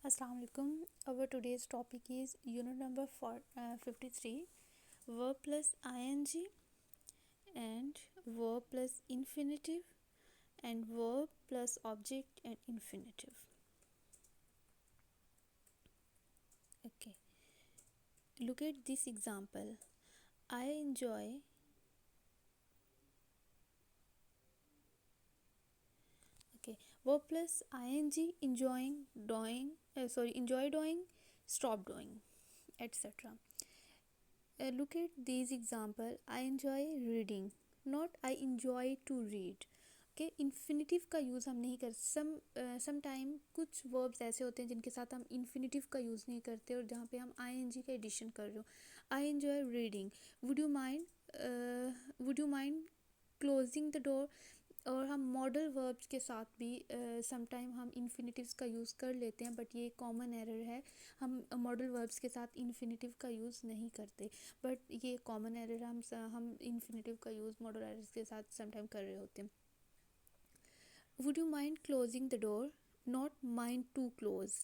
Assalamu alaikum. Our today's topic is unit number 53, verb plus ing and verb plus infinitive and verb plus object and infinitive. Okay, look at this example. I enjoy okay verb plus ing, enjoying, doing, enjoy doing, stop doing, etc. Look at these example. I enjoy reading, not I enjoy to read. Okay infinitive का use हम नहीं कर some time कुछ verbs ऐसे होते हैं जिनके साथ हम इन्फिनिटिव का यूज़ नहीं करते और जहाँ पे हम आईएनजी का एडिशन कर रहे हो. I enjoy reading. Would you mind closing the door. और हम मॉडल वर्ब्स के साथ भी सम टाइम हम इन्फिनिटिव्स का यूज़ कर लेते हैं, बट ये कॉमन एरर है. हम मॉडल वर्ब्स के साथ इन्फिनिटिव का यूज़ नहीं करते, बट ये कॉमन एरर है. हम इन्फिनिटिव का यूज़ मॉडल एरर्स के साथ सम टाइम कर रहे होते हैं. Would you mind closing the door? Not mind to close.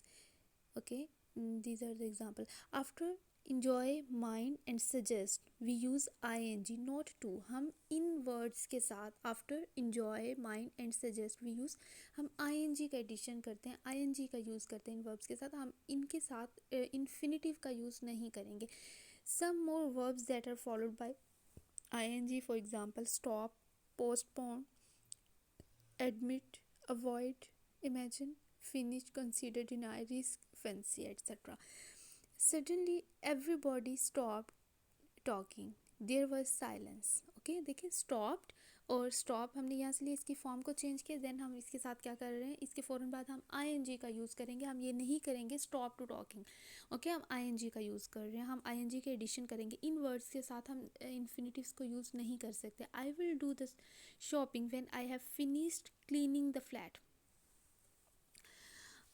Okay, these are the example. After enjoy, mind and suggest, we use ing, not to. हम इन words के साथ after enjoy, mind and suggest we use, हम ing का addition करते हैं, ing का use करते हैं इन वर्ब्स के साथ. हम इनके साथ इन्फिनिटिव का यूज़ नहीं करेंगे. Some more verbs that are followed by ing, for example, stop, postpone, admit, avoid, imagine, finish, consider, deny, risk, fancy, etc. Suddenly everybody stopped talking. There was silence. Okay देखिए stopped और stop हमने यहाँ से लिए, इसकी form को change किया. Then हम इसके साथ क्या कर रहे हैं, इसके फ़ौरन बाद हम ing का यूज़ करेंगे. हम ये नहीं करेंगे stop to talking. ओके हम ing का यूज़ कर रहे हैं, हम ing के एडिशन करेंगे. इन वर्ड्स के साथ हम इन्फिनिटिव्स को यूज़ नहीं कर सकते. I will do this shopping when I have finished cleaning the flat.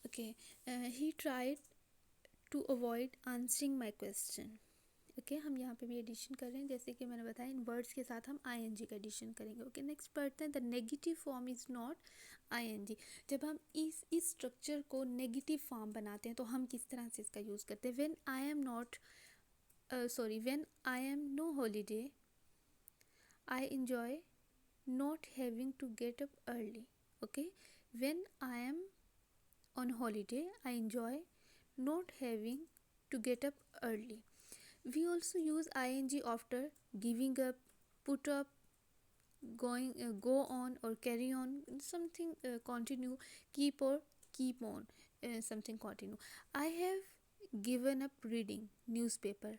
Okay, he tried to avoid answering my question. Okay हम यहाँ पे भी एडिशन कर रहे हैं, जैसे कि मैंने बताया इन वर्ड्स के साथ हम आईएनजी का एडिशन करेंगे. ओके नेक्स्ट पढ़ते हैं. The negative form is not ING. जब हम इस स्ट्रक्चर को नेगेटिव फॉर्म बनाते हैं तो हम किस तरह से इसका यूज़ करते हैं. When I am no holiday I enjoy not having to get up early. Okay, when I am on holiday I enjoy not having to get up early. We also use ing after giving up, put up, go on or carry on something, continue, keep or keep on, something continue. I have given up reading newspaper.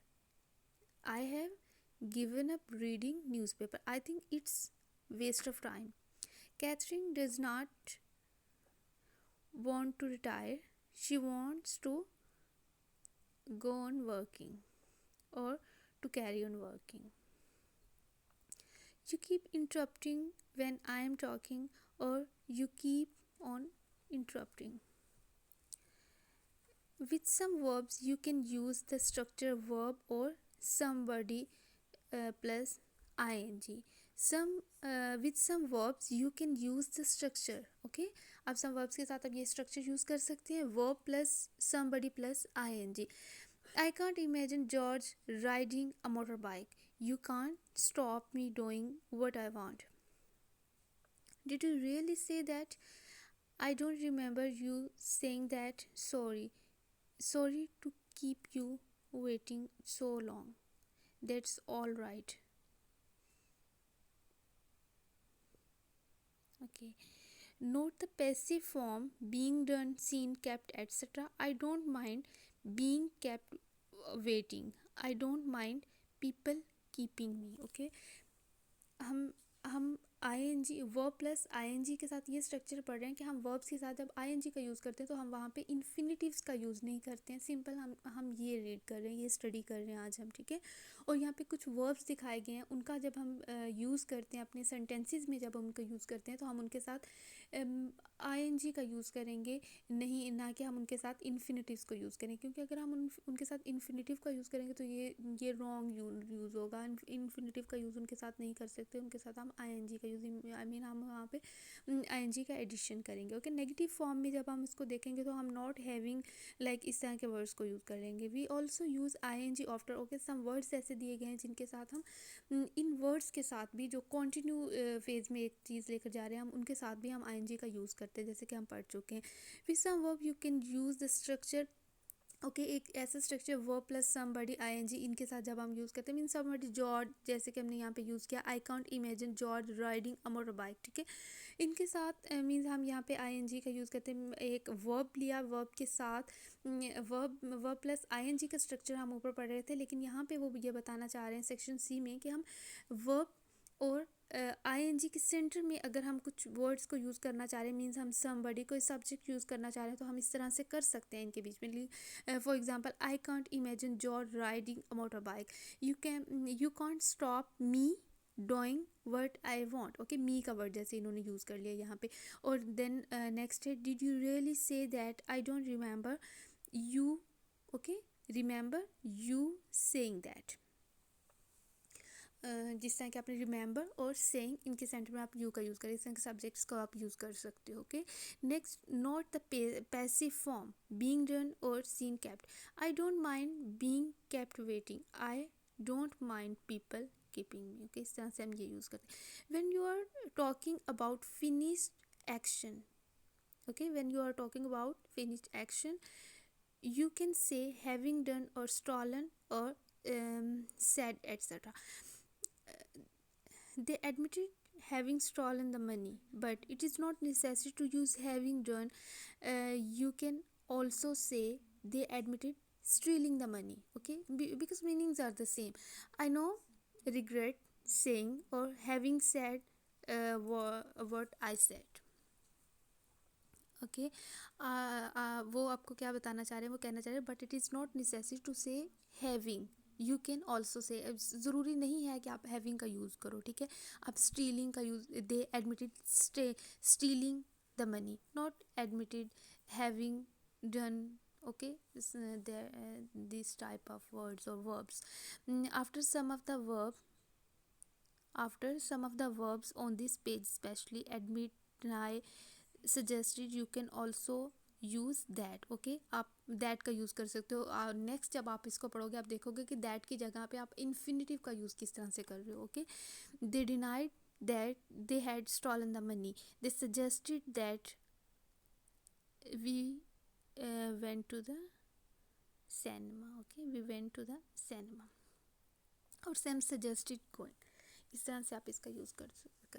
I have given up reading newspaper. I think it's waste of time. Catherine does not want to retire. She wants to go on working or to carry on working. You keep interrupting when I am talking, or you keep on interrupting. With some verbs, you can use the structure verb or somebody plus ing. With some verbs you can use the structure. Okay, अब some verbs के साथ अब ये structure use कर सकते हैं, verb plus somebody plus ing. I can't imagine George riding a motorbike. You can't stop me doing what I want. Did you really say that? I don't remember you saying that. Sorry to keep you waiting so long. That's all right. Okay, note the passive form: being done, seen, kept, etc. I don't mind being kept waiting. I don't mind people keeping me. Okay, हम ing verb plus ing के साथ ये structure पढ़ रहे हैं कि हम verbs के साथ जब ing का यूज़ करते हैं तो हम वहाँ पे इन्फिनिटिव्स का यूज़ नहीं करते हैं. सिंपल हम ये रीड कर रहे हैं, ये स्टडी कर रहे हैं आज हम. ठीक है, और यहाँ पे कुछ वर्ब्स दिखाए गए हैं, उनका जब हम यूज़ करते हैं अपने सेंटेंसेस में, जब हम उनका यूज़ करते हैं तो हम उनके साथ आईएनजी का यूज़ करेंगे, नहीं ना कि हम उनके साथ इन्फिनिटिव्स को यूज़ करें, क्योंकि अगर हम उनके साथ इन्फिनिटिव का यूज़ करेंगे तो ये रॉन्ग यूज़ होगा। इन्फिनिटिव का यूज़ उनके साथ नहीं कर सकते, उनके साथ हम आईएनजी का यूज़, आई मीन हम वहाँ पे आईएनजी का एडिशन करेंगे। ओके, नेगेटिव फॉर्म में जब हम इसको देखेंगे तो हम नॉट हैविंग लाइक इस तरह के वर्ड्स को यूज़ करेंगे। We also use ING after. Okay, some words ऐसे दिए गए हैं जिनके साथ हम इन वर्ड्स के साथ भी जो कंटिन्यू फेज में एक चीज़ लेकर जा रहे हैं, हम उनके साथ भी हम आईएनजी का यूज़ करते हैं, जैसे कि हम पढ़ चुके हैं। With some verb you can use the structure. Okay, एक ऐसा structure verb plus somebody ING, इनके साथ जब हम यूज़ करते हैं, मीन समबडी जॉर्ज, जैसे कि हमने यहाँ पे यूज़ किया, आई can't imagine George riding a motor bike. ठीक है, इनके साथ मीन्स हम यहाँ पे आईएनजी का यूज़ करते हैं। एक वर्ब लिया, वर्ब के साथ वर्ब प्लस आईएनजी का स्ट्रक्चर हम ऊपर पढ़ रहे थे, लेकिन यहाँ पे वो ये बताना चाह रहे हैं सेक्शन सी में कि हम वर्ब और आईएनजी के सेंटर में अगर हम कुछ वर्ड्स को यूज़ करना चाह रहे हैं, मीन्स हम समबडी को सब्जेक्ट यूज़ करना चाह रहे हैं, तो हम इस तरह से कर सकते हैं इनके बीच में। For example, I can't imagine George riding a motor bike. You can't stop me doing what I want. Okay, me का वर्ड जैसे इन्होंने यूज़ कर लिया यहाँ पे। और देन नेक्स्ट है, did you really say that I don't remember you. Okay, remember you saying that. जिस तरह कि आपने रिमेंबर और सेइंग, इनके सेंटर में आप यू का यूज़ करें, इस तरह के सब्जेक्ट्स को आप यूज़ कर सकते हो। Okay, next, not the passive form, being done और seen kept. I don't mind being kept waiting, I don't mind people keeping me. Okay, इस तरह से हम ये यूज़ करते हैं। When you are talking about finished action, okay, when you are talking about finished action, you can say having done or stolen or said etc. They admitted having stolen the money, but it is not necessary to use having done. You can also say they admitted stealing the money. Okay, because meanings are the same. I know regret saying or having said what I said. Okay, वो आपको क्या बताना चाह रहे हैं, वो कहना चाह रहे हैं but it is not necessary to say having, you can also say. ज़रूरी नहीं है कि आप हैविंग का यूज़ करो। ठीक है, आप स्टीलिंग का use, they admitted stealing the money, not admitted having done. okay, this type of words or verbs. After some of the verbs on this page, especially admit, deny, suggested, you can also use that. Okay, आप that का use कर सकते हो। Next जब आप इसको पढ़ोगे आप देखोगे कि that की जगह पे आप इन्फिनिटिव का यूज़ किस तरह से कर रहे हो। Okay, they denied that they had stolen the money, they suggested that we went to the cinema. Okay, we went to the cinema, और Sam suggested going। इस तरह से आप इसका यूज़ कर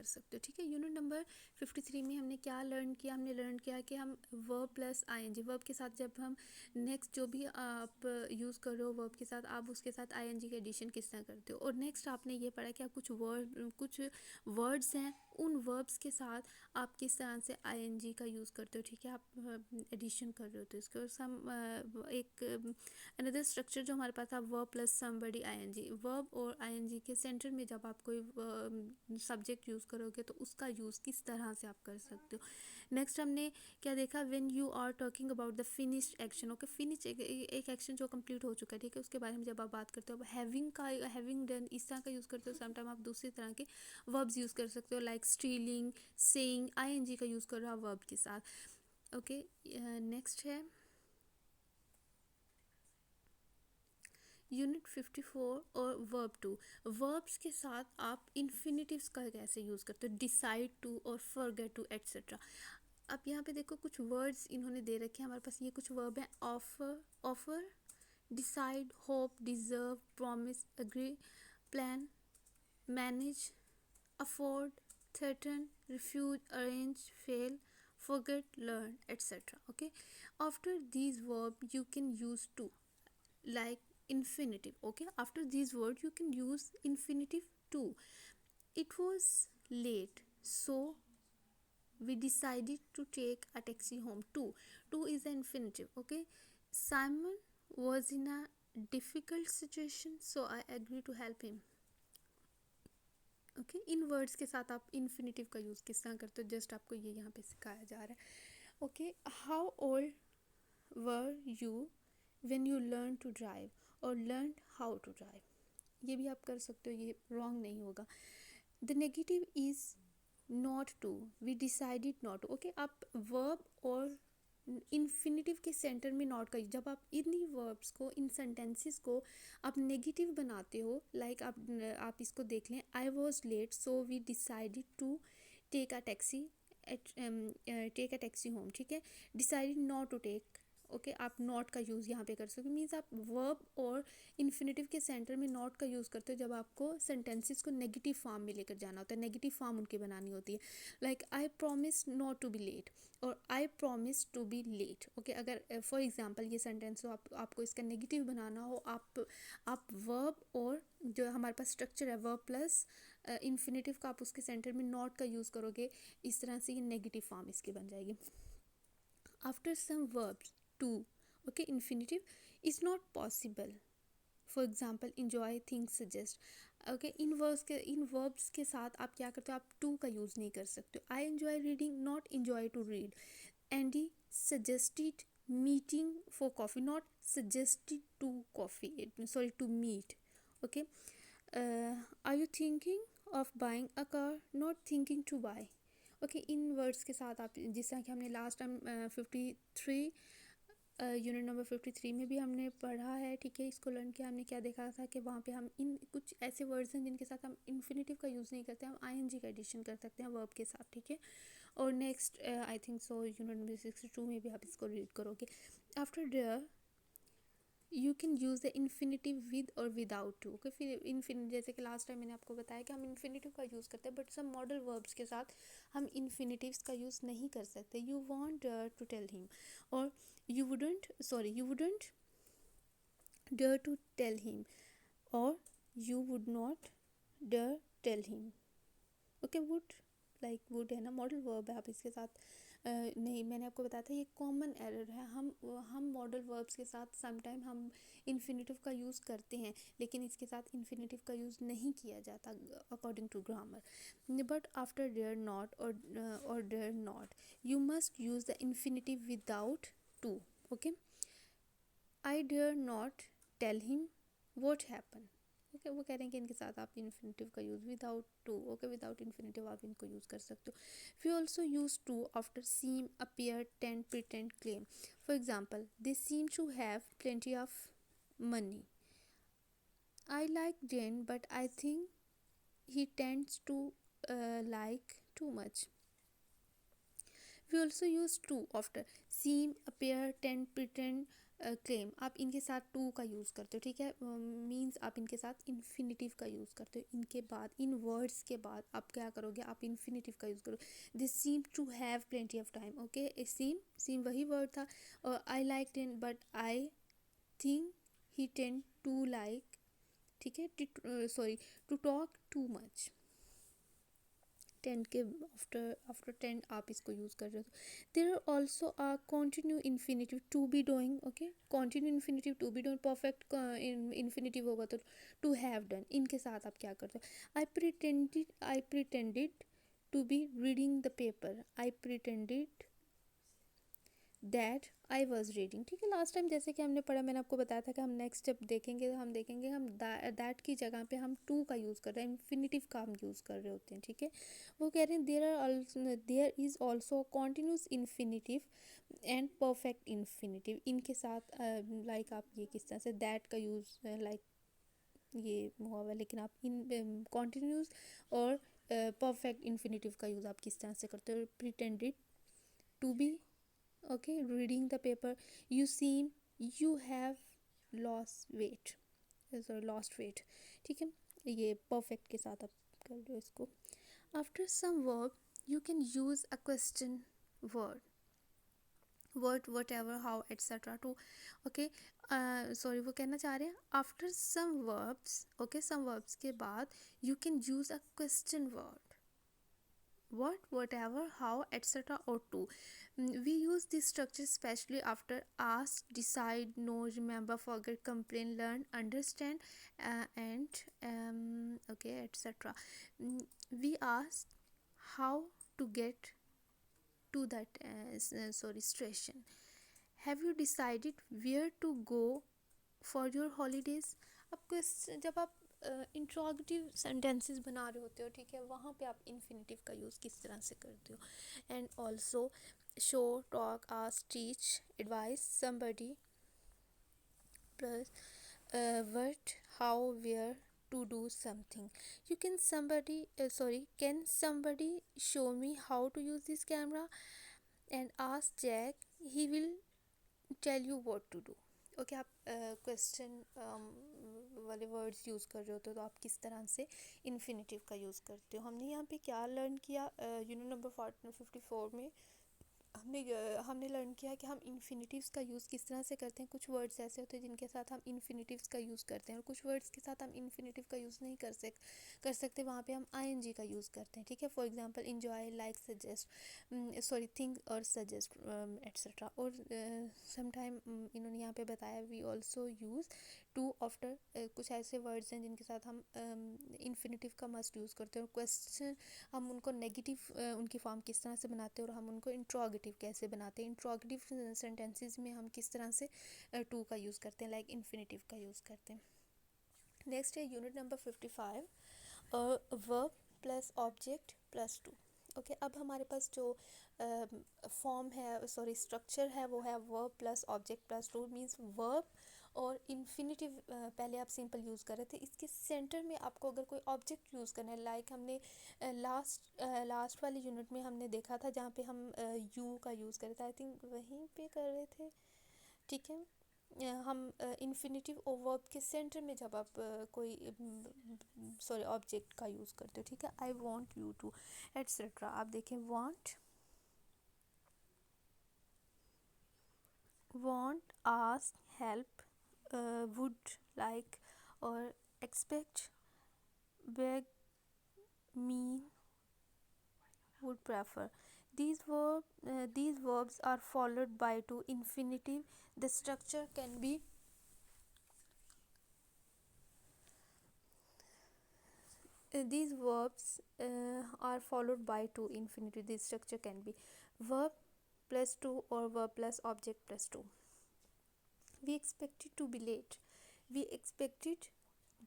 सकते हो। ठीक है, यूनिट नंबर 53 में हमने क्या लर्न किया, हमने लर्न किया कि हम वर्ब प्लस आईएनजी, वर्ब के साथ जब हम नेक्स्ट जो भी आप यूज़ कर रहे हो वर्ब के साथ, आप उसके साथ आईएनजी का एडिशन किस तरह करते हो। और नेक्स्ट आपने ये पढ़ा कि आप कुछ वर्ड्स हैं, उन वर्ब्स के साथ आप किस तरह से आईएनजी का यूज़ करते हो। ठीक है, आप एडिशन कर रहे हो तो इसके। और सम एक अनदर स्ट्रक्चर जो हमारे पास था, verb plus somebody ING, verb और आईएनजी के सेंटर में जब आप कोई सब्जेक्ट यूज़ करोगे तो उसका यूज़ किस तरह से आप कर सकते हो। नेक्स्ट हमने क्या देखा, when you are talking about the finished action. Okay, finish एक एक्शन जो कंप्लीट हो चुका है। ठीक है, उसके बारे में जब आप बात करते हो, हैविंग का, हैविंग डन इस तरह का यूज़ करते हो। समटाइम आप दूसरी तरह के वर्ब्स यूज़ कर सकते हो, लाइक स्टीलिंग, सेइंग, आईएनजी का यूज़ कर रहा हो वर्ब के साथ। ओके, नेक्स्ट है यूनिट 54 और वर्ब 2। वर्ब्स के साथ आप इन्फिनिटिव्स का कैसे यूज़ करते हो, डिसाइड टू और फॉरगेट टू एट्सेट्रा। अब यहाँ पे देखो कुछ वर्ड्स इन्होंने दे रखे हैं हमारे पास। ये कुछ वर्ब हैं, offer, decide, hope, deserve, promise, agree, plan, manage, afford, threaten, refuse, arrange, fail, forget, learn, etc. Okay, after these verbs you can use to, like infinitive. Okay, after these words you can use infinitive too. It was late, so we decided to take a taxi home. Two is the infinitive. Okay, Simon was in a difficult situation, so I agree to help him. Okay, इन words के साथ आप infinitive का use किस तरह करते हो, just आपको ये यहाँ पे सिखाया जा रहा है. Okay, how old were you when you learn to drive और लर्न हाउ टू ड्राइव. ये भी आप कर सकते हो, ये रॉन्ग नहीं होगा. The negative is not to, we decided not. Okay, आप वर्ब और इन्फिनेटिव के सेंटर में नॉट का, जब आप इन्हीं वर्ब्स को, इन सेंटेंसेस को आप नेगेटिव बनाते हो, लाइक आप इसको देख लें, I was late so we decided to take a taxi take a taxi home. ठीक है, decided not to take. Okay, आप नॉट का यूज़ यहाँ पे कर सकते हो. मीन्स आप वर्ब और इन्फिनेटिव के सेंटर में नॉट का यूज़ करते हो जब आपको सेंटेंसेस को नेगेटिव फॉर्म में लेकर जाना होता है, नेगेटिव फॉर्म उनकी बनानी होती है. Like I promise not to be late और I promise to be late. Okay, अगर फॉर एग्जांपल ये सेंटेंस हो, आपको इसका नेगेटिव बनाना हो, आप वर्ब और जो हमारे पास स्ट्रक्चर है वर्ब प्लस इन्फिनेटिव का, आप उसके सेंटर में नॉट का यूज़ करोगे, इस तरह से ये नेगेटिव फॉर्म इसकी बन जाएगी. After some verbs to, okay, infinitive is not possible. For example enjoy, think, suggest. Okay, इन वर्ब्स के साथ आप क्या करते हो, आप टू का यूज़ नहीं कर सकते हो. I enjoy reading, not enjoy to read. Andy suggested meeting for coffee, not suggested to coffee, sorry to meet. Okay, are you thinking of buying a car, not thinking to buy. Okay, इन words के साथ आप, जिस तरह कि हमने last time 53 unit number 53 में भी हमने पढ़ा है. ठीक है, इसको लर्न किया, हमने क्या देखा था कि वहाँ पे हम इन कुछ ऐसे वर्ड्स हैं जिनके साथ हम इन्फिनेटिव का यूज़ नहीं करते, हम आईएनजी का एडिशन कर सकते हैं वर्ब के साथ. ठीक है, और next I think so unit number 62 में भी आप इसको रीड करोगे. After their you can use the infinitive with और विदाउट टू. ओके, फिर इन्फिनिट, जैसे कि लास्ट टाइम मैंने आपको बताया कि हम इन्फिनेटिव का यूज़ करते हैं, बट सब मॉडल वर्ब्स के साथ हम इन्फिनेटिव्स का यूज़ नहीं कर सकते. You want to tell him, और you wouldn't dare to tell him, or you would not dare tell him. Okay, would, like would है ना, मॉडल वर्ब है, आप इसके साथ नहीं, मैंने आपको बताया था ये कॉमन एरर है. हम मॉडल वर्ब्स के साथ समटाइम हम इन्फिनेटिव का यूज़ करते हैं, लेकिन इसके साथ इन्फिनेटिव का यूज़ नहीं किया जाता according to grammar. But after dare not और dare not you must use the infinitive without to. Okay, I dare not tell him what happen. Okay, वो कह रहे हैं कि इनके साथ आप इन्फिनेटिव का use without to. Okay, without infinitive आप इनको यूज़ कर सकते हो. We also use to after seem, appear, tend, pretend, claim. For example, they seem to have plenty of money. I like Jane but I think he tends to like too much. We also use to after seem, appear, tend, pretend, claim. आप इनके साथ to का use करते हो. ठीक है, means आप इनके साथ इन्फिनेटिव का यूज़ करते हो. इनके बाद, इन वर्ड्स के बाद आप क्या करोगे, आप इन्फिनेटिव का यूज़ करो. This seem to have plenty of time. Okay, seem वही वर्ड था. और I like tend but I think he tend to like, ठीक है, sorry, to talk too much. Tend के आफ्टर टेन आप इसको यूज़ कर रहे हो. There are also a continue infinitive to be doing. Okay, continue infinitive to be doing, perfect infinitive होगा तो टू हैव डन. इनके साथ आप क्या करते हो, I pretended to be reading the paper. I pretended that I was reading. ठीक है, लास्ट टाइम जैसे कि हमने पढ़ा, मैंने आपको बताया था कि हम नेक्स्ट जब देखेंगे तो हम देखेंगे हम दैट की जगह पे हम टू का यूज़ कर रहे हैं, इन्फिनेटिव का हम यूज़ कर रहे होते हैं. ठीक है, वो कह रहे हैं there is also continuous infinitive and perfect infinitive. इनके साथ लाइक आप ये किस तरह से दैट का यूज़ लाइक ये हुआ हुआ, लेकिन आप इन कॉन्टिन्यूस और परफेक्ट इन्फिनेटिव का यूज़ आप किस तरह से करते हो. Pretended to be, okay, reading the paper. You seem, you have lost weight. ठीक है, ये perfect के साथ आप कर लो इसको. after some verb you can use a question word whatever how etc to. okay, sorry, वो कहना चाह रहे हैं after some verbs. Okay, some verbs के बाद you can use a question word. what, whatever, how, etc. or to. We use this structure especially after ask, decide, know, remember, forget, complain, learn, understand, and okay, etc. We ask how to get to that station. Have you decided where to go for your holidays? आपको जब आप interrogative sentences बना रहे होते हो, ठीक है, वहाँ पे आप इन्फिनेटिव का यूज़ किस तरह से करते हो. And also show, talk, ask, teach, advice, somebody plus what, how, where to do something. You can somebody can somebody show me how to use this camera? And ask Jack, he will tell you what to do. Okay, आप question वाले words use कर रहे होते हो तो आप किस तरह से इन्फिनेटिव का यूज़ करते हो. हमने यहाँ पे क्या लर्न किया, यूनिट नंबर 54 में हमने लर्न किया कि हम इन्फिनेटिव्स का यूज़ किस तरह से करते हैं. कुछ वर्ड्स ऐसे होते हैं जिनके साथ हम इन्फिनेटिव्स का यूज़ करते हैं और कुछ वर्ड्स के साथ हम इन्फिनेटिव का यूज़ नहीं कर सकते. वहाँ पे हम आईएनजी का यूज़ करते हैं, ठीक है. For example enjoy, like, suggest, think और सजेस्ट एट्सेट्रा. और समटाइम इन्होंने यहाँ पे बताया we also use to after. कुछ ऐसे वर्ड्स हैं जिनके साथ हम इन्फिनेटिव का मस्ट यूज़ करते हैं. और क्वेश्चन हम उनको नेगेटिव उनकी फॉर्म किस तरह से बनाते हैं और हम उनको इंट्रोगेटिव कैसे बनाते हैं. इंट्रोगेटिव सेंटेंसेस में हम किस तरह से टू का यूज़ करते हैं, लाइक इन्फिनेटिव का यूज़ करते हैं. नेक्स्ट है unit number 55, verb plus object plus to. Okay, अब हमारे पास जो फॉर्म है, स्ट्रक्चर है, वो है verb plus object plus to. Means verb और इन्फिनेटिव पहले आप सिंपल यूज़ कर रहे थे, इसके सेंटर में आपको अगर कोई ऑब्जेक्ट यूज़ करना है, लाइक हमने लास्ट वाली यूनिट में हमने देखा था जहाँ पे हम यू का यूज़ कर रहे थे. आई थिंक वहीं पे कर रहे थे, ठीक है. हम इन्फिनेटिव और वर्ब के सेंटर में जब आप कोई ऑब्जेक्ट का यूज़ करते हो, ठीक है. I want you to etcetera. आप देखें, want, ask, help, would, like और expect, beg, mean, would, prefer. These verbs are followed by to infinitive. The structure can be these verbs are followed by to infinitive. This structure can be verb plus to or verb plus object plus to. We expected to be late. We expected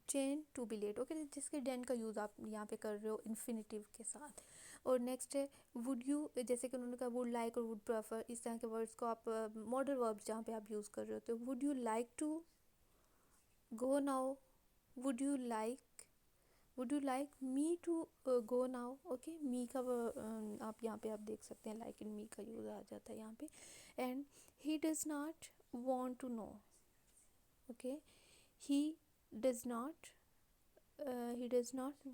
Jane to be late. Okay, जिसके Dane का use आप यहाँ पे कर रहे हो infinitive के साथ. और नेक्स्ट है वुड यू, जैसे कि उन्होंने कहा वुड लाइक और वुड प्रेफर. इस तरह के वर्ड्स को आप मॉडल वर्ब्स जहाँ पे आप यूज़ कर रहे होते हो. Would you like to go now, would you like me to go now. Okay, me का आप यहाँ पे आप देख सकते हैं लाइक इन मी का यूज़ आ जाता है यहाँ पे. And he does not want to know. Okay, he does not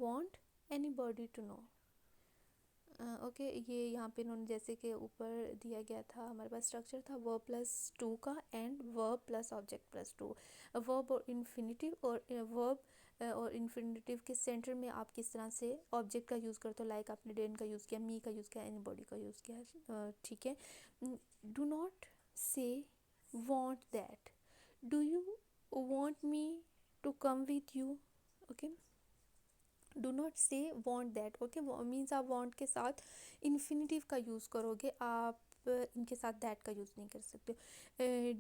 want anybody to know. Okay, ये यहाँ पे इन्होंने जैसे कि ऊपर दिया गया था, हमारे पास स्ट्रक्चर था वर्ब प्लस टू का and verb plus object plus to. Verb और इन्फिनेटिव और वर्ब और इन्फिनेटिव के सेंटर में आप किस तरह से ऑब्जेक्ट का यूज़ करते हो, लाइक आपने डेन का यूज़ किया, मी का यूज़ किया, एनीबॉडी का यूज़ किया, ठीक है. डू नॉट से want that. Do you want me to come with you? Okay, do not say want that. Okay, means आप want के साथ इन्फिनेटिव का यूज़ करोगे, आप इनके साथ that का यूज़ नहीं कर सकते.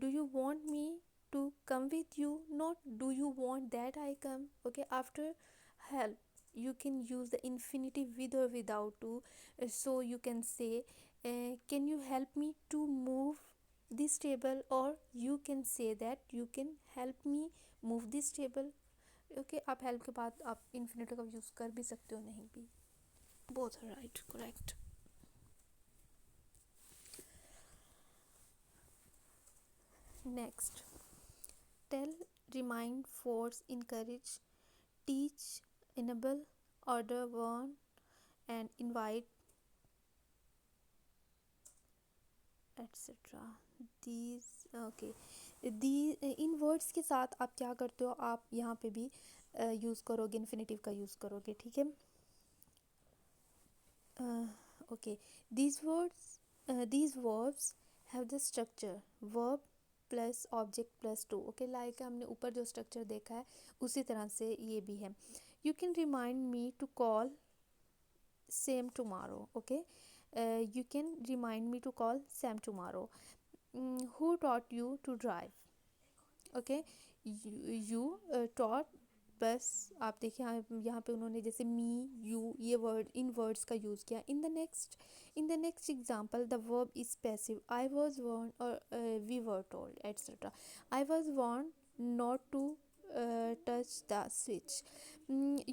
Do you want me to come with you? Not do you want that I come. Okay, after help you can use the infinitive with or without to. So you can say can you help me to move this table, or you can say that you can help me move this table. Okay, आप help के बाद आप infinitive का use कर भी सकते हो, नहीं भी. Both are right, correct. Next, tell, remind, force, encourage, teach, enable, order, warn and invite etcetera. These okay, इन वर्ड्स के साथ आप क्या करते हो, आप यहाँ पे भी यूज़ करोगे, इन्फिनेटिव का यूज़ करोगे, ठीक है. Okay, these verbs have the structure verb plus object plus to. Okay, like हमने ऊपर जो स्ट्रक्चर देखा है उसी तरह से ये भी है. You can remind me to call Sam tomorrow. Okay, you can remind me to call Sam tomorrow. Who taught you to drive? Okay, you taught. बस आप देखिए यहाँ पे उन्होंने जैसे मी यू ये वर्ड इन वर्ड्स का यूज़ किया. In the next example the verb is passive. I was warned और we were told etcetera. I was warned not to touch the switch.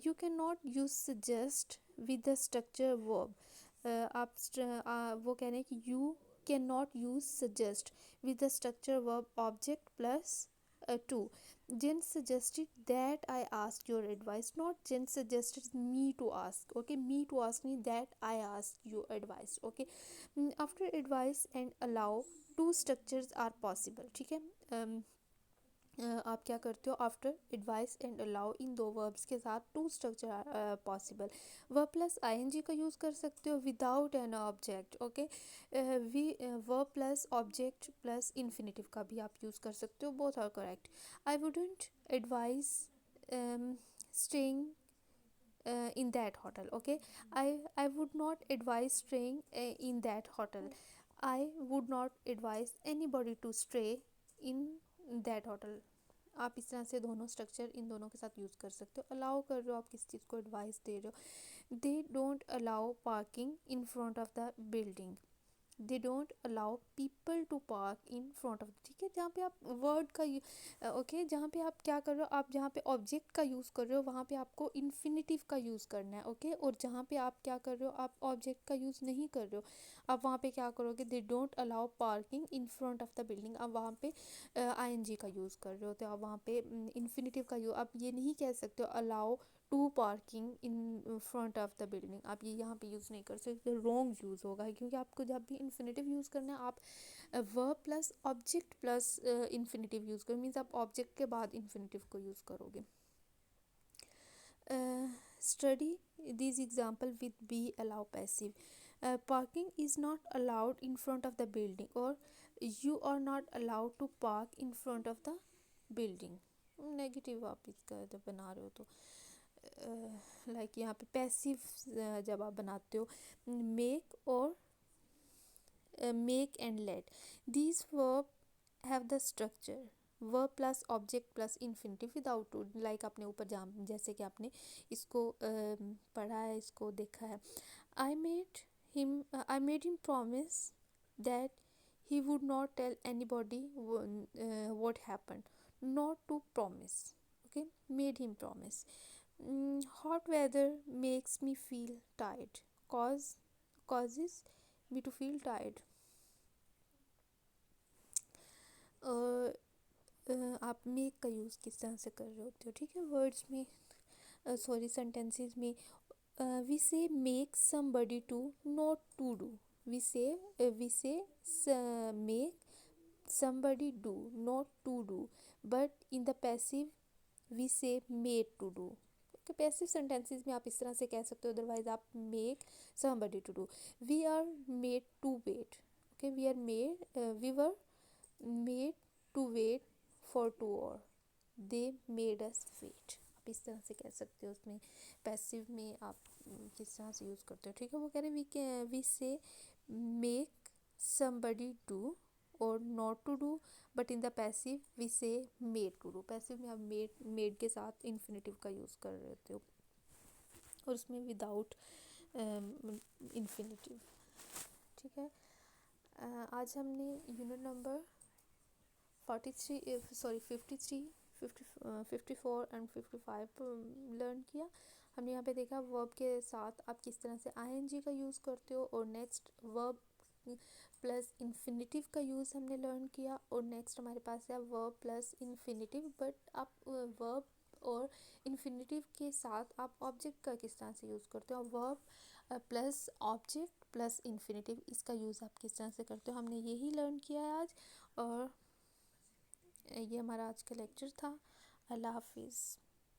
You can not use suggest with the structure verb. वो कह रहे हैं कि you can not use suggest with the structure verb object plus to. Jen suggested that I ask your advice. Not Jen suggested me to ask. Okay, me to ask me that I ask you advice. Okay, after advice and allow two structures are possible. ठीक है. आप क्या करते हो after advise and allow इन दो verbs के साथ to structure possible. Verb plus ING का यूज़ कर सकते हो without an object. Okay, verb plus object plus infinitive का भी आप यूज़ कर सकते हो. Both are correct. I wouldn't advise staying in that hotel. Okay, I would not advise staying in that hotel. I would not advise anybody to stay in that hotel. आप इस तरह से दोनों स्ट्रक्चर इन दोनों के साथ use कर सकते हो. अलाउ कर रहे हो आप किस चीज़ को, एडवाइस दे रहे हो. They don't allow parking in front of the building. They don't allow people to park in front of. ठीक है, जहाँ पे आप वर्ड का ओके जहाँ पे आप क्या कर रहे हो, आप जहाँ पे ऑब्जेक्ट का यूज़ कर रहे हो वहाँ पे आपको इन्फिनेटिव का यूज़ करना है. ओके, और जहाँ पे आप क्या कर रहे हो, आप ऑब्जेक्ट का यूज़ नहीं कर रहे हो, आप वहाँ पे क्या करोगे, दे don't allow parking in front of the building. आप वहाँ पे आईएनजी का यूज़ कर रहे हो तो आप वहाँ पे इन्फिनेटिव का यूज़. आप ये नहीं कह सकते हो allow to parking in front of the building. आप ये यहाँ पे यूज़ नहीं कर सकते, रॉन्ग यूज़ होगा. क्योंकि आपको जब भी इन्फिनेटिव यूज़ करना है आप verb plus object plus infinitive use करो. मीन्स आप ऑब्जेक्ट के बाद इन्फिनेटिव को यूज़ करोगे. Study this example with be allow passive. Parking is not allowed in front of the building और you are not allowed to park in front of the building. Negative आप इसका जब बना रहे हो तो लाइक यहाँ पे पैसिव जब आप बनाते हो मेक और make and let. These verb have the structure verb plus object plus infinitive without to. Like आपने ऊपर जैसे कि आपने इसको पढ़ा है, इसको देखा है. I made him promise that he would not tell anybody what happened. Not to promise. Okay, made him promise. Hot weather makes me feel tired. Causes me to feel tired. आप मेक का use किस तरह से कर रहे होते हो. ठीक है, वर्ड्स में सॉरी सेंटेंसेस में we say make somebody to, not to do. we say make somebody do, not to do. but in the passive we say made to do. okay, passive sentences में आप इस तरह से कह सकते हो. otherwise आप make somebody to do. we are made to wait. okay, we were made to wait for 2 hours. they made us wait. आप इस तरह से कह सकते हो. उसमें पैसिव में आप किस तरह से यूज़ करते हो. ठीक है, वो कह रहे we say make somebody do और not to do. But in the passive we say made to do. Passive में आप मेड के साथ इन्फिनेटिव का यूज़ कर रहे हो और उसमें विदाउट इन्फिनेटिव. ठीक है, आज हमने यूनिट नंबर 53 54 एंड 55 लर्न किया. हमने यहाँ पे देखा वर्ब के साथ आप किस तरह से आईएनजी का यूज़ करते हो और नेक्स्ट वर्ब प्लस इन्फिनेटिव का यूज़ हमने लर्न किया. और नेक्स्ट हमारे पास है वर्ब प्लस इन्फिनेटिव. बट आप वर्ब और इन्फिनेटिव के साथ आप ऑब्जेक्ट का किस तरह से यूज़ करते हो. Verb plus object plus infinitive इसका यूज़ आप किस तरह से करते हो. हमने यही लर्न किया है आज और ये हमारा आज का लेक्चर था. अल्लाह हाफिज़.